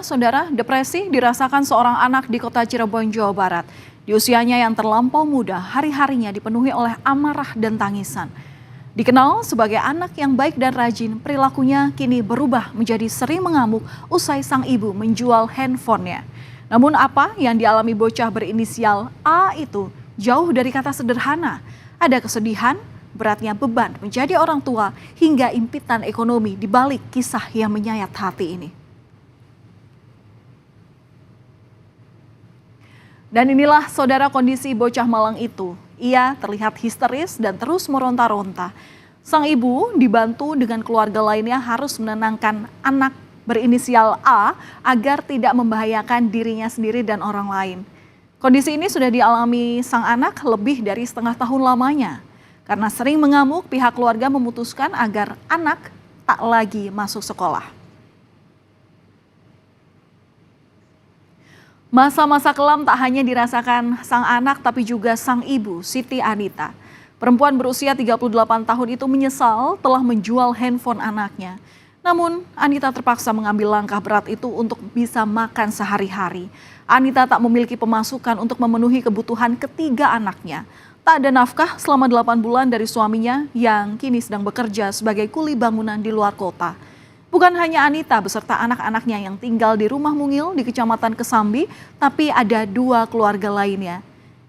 Saudara, depresi dirasakan seorang anak di kota Cirebon, Jawa Barat. Di usianya yang terlampau muda, hari-harinya dipenuhi oleh amarah dan tangisan. Dikenal sebagai anak yang baik dan rajin, perilakunya kini berubah menjadi sering mengamuk usai sang ibu menjual handphonenya. Namun apa yang dialami bocah berinisial A itu jauh dari kata sederhana. Ada kesedihan, beratnya beban menjadi orang tua, hingga impitan ekonomi di balik kisah yang menyayat hati ini. Dan inilah saudara kondisi bocah malang itu. Ia terlihat histeris dan terus meronta-ronta. Sang ibu dibantu dengan keluarga lainnya harus menenangkan anak berinisial A agar tidak membahayakan dirinya sendiri dan orang lain. Kondisi ini sudah dialami sang anak lebih dari setengah tahun lamanya. Karena sering mengamuk, pihak keluarga memutuskan agar anak tak lagi masuk sekolah. Masa-masa kelam tak hanya dirasakan sang anak tapi juga sang ibu, Siti Anita. Perempuan berusia 38 tahun itu menyesal telah menjual handphone anaknya. Namun Anita terpaksa mengambil langkah berat itu untuk bisa makan sehari-hari. Anita tak memiliki pemasukan untuk memenuhi kebutuhan ketiga anaknya. Tak ada nafkah selama 8 bulan dari suaminya yang kini sedang bekerja sebagai kuli bangunan di luar kota. Bukan hanya Anita beserta anak-anaknya yang tinggal di rumah mungil di Kecamatan Kesambi, tapi ada 2 keluarga lainnya.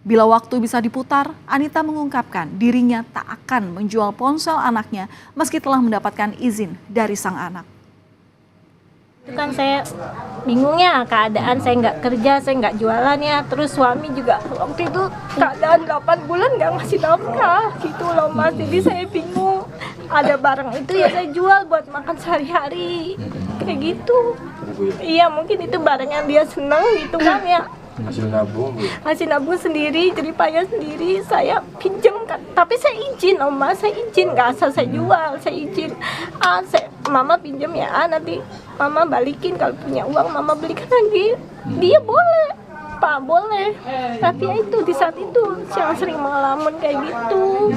Bila waktu bisa diputar, Anita mengungkapkan dirinya tak akan menjual ponsel anaknya meski telah mendapatkan izin dari sang anak. Itu kan saya bingungnya keadaan, saya nggak kerja, saya nggak jualan ya. Terus suami juga waktu itu keadaan 8 bulan nggak ngasih nafkah gitu loh Mas. Jadi saya bingung. Ada barang itu ya saya jual buat makan sehari-hari kayak gitu. Iya mungkin itu barang yang dia senang gitu kan ya. Hasil nabung sendiri, jerih payah sendiri, saya pinjam kan. Tapi saya izin Mas, saya izin, nggak asal saya jual, saya izin. Mama pinjam ya, nanti mama balikin, kalau punya uang mama belikan lagi. Dia boleh, Pak boleh. Tapi ya itu di saat itu yang sering mengalamin kayak gitu.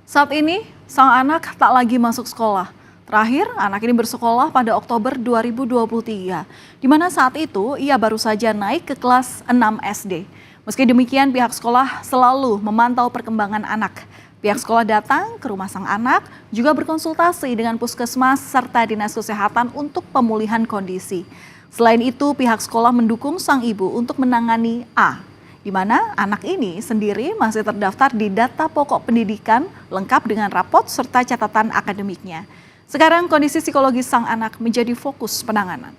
Saat ini, sang anak tak lagi masuk sekolah. Terakhir, anak ini bersekolah pada Oktober 2023, di mana saat itu ia baru saja naik ke kelas 6 SD. Meski demikian, pihak sekolah selalu memantau perkembangan anak. Pihak sekolah datang ke rumah sang anak, juga berkonsultasi dengan puskesmas serta dinas kesehatan untuk pemulihan kondisi. Selain itu, pihak sekolah mendukung sang ibu untuk menangani A, di mana anak ini sendiri masih terdaftar di data pokok pendidikan lengkap dengan rapot serta catatan akademiknya. Sekarang kondisi psikologis sang anak menjadi fokus penanganan.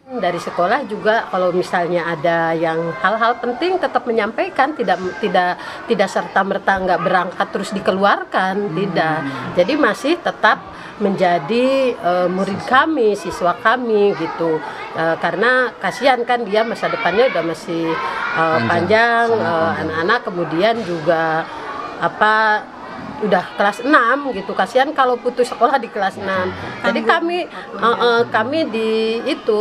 Dari sekolah juga kalau misalnya ada yang hal-hal penting tetap menyampaikan, tidak serta-merta nggak berangkat terus dikeluarkan, tidak. Jadi masih tetap menjadi murid kami, siswa kami gitu. Karena kasihan kan dia masa depannya udah masih panjang, anak-anak kemudian juga udah kelas 6 gitu, kasihan kalau putus sekolah di kelas 6. Jadi kami di itu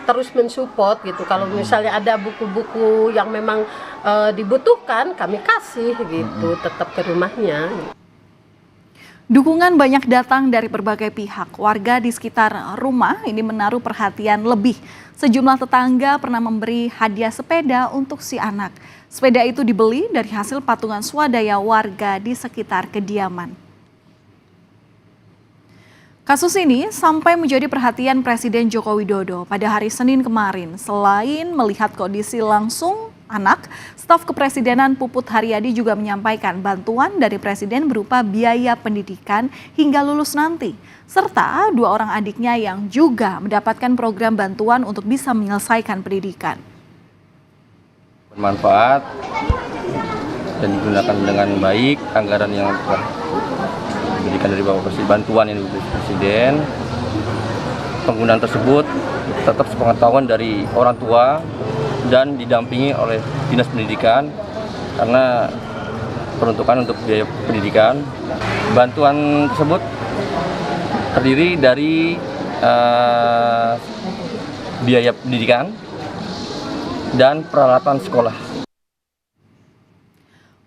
terus mensupport gitu. Kalau misalnya ada buku-buku yang memang dibutuhkan, kami kasih gitu, tetap ke rumahnya. Dukungan banyak datang dari berbagai pihak. Warga di sekitar rumah ini menaruh perhatian lebih. Sejumlah tetangga pernah memberi hadiah sepeda untuk si anak. Sepeda itu dibeli dari hasil patungan swadaya warga di sekitar kediaman. Kasus ini sampai menjadi perhatian Presiden Joko Widodo pada hari Senin kemarin. Selain melihat kondisi langsung anak, staf kepresidenan Puput Haryadi juga menyampaikan bantuan dari Presiden berupa biaya pendidikan hingga lulus nanti, serta 2 orang adiknya yang juga mendapatkan program bantuan untuk bisa menyelesaikan pendidikan. Bermanfaat dan digunakan dengan baik anggaran yang telah diberikan dari Bapak Presiden, bantuan yang diberikan Presiden. Penggunaan tersebut tetap sepengetahuan dari orang tua dan didampingi oleh Dinas Pendidikan karena peruntukan untuk biaya pendidikan. Bantuan tersebut terdiri dari biaya pendidikan dan peralatan sekolah.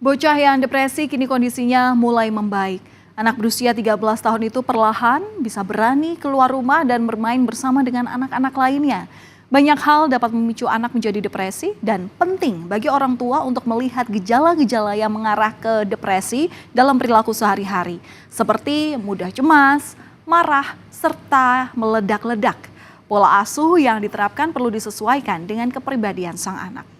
Bocah yang depresi kini kondisinya mulai membaik. Anak berusia 13 tahun itu perlahan bisa berani keluar rumah dan bermain bersama dengan anak-anak lainnya. Banyak hal dapat memicu anak menjadi depresi dan penting bagi orang tua untuk melihat gejala-gejala yang mengarah ke depresi dalam perilaku sehari-hari, seperti mudah cemas, marah, serta meledak-ledak. Pola asuh yang diterapkan perlu disesuaikan dengan kepribadian sang anak.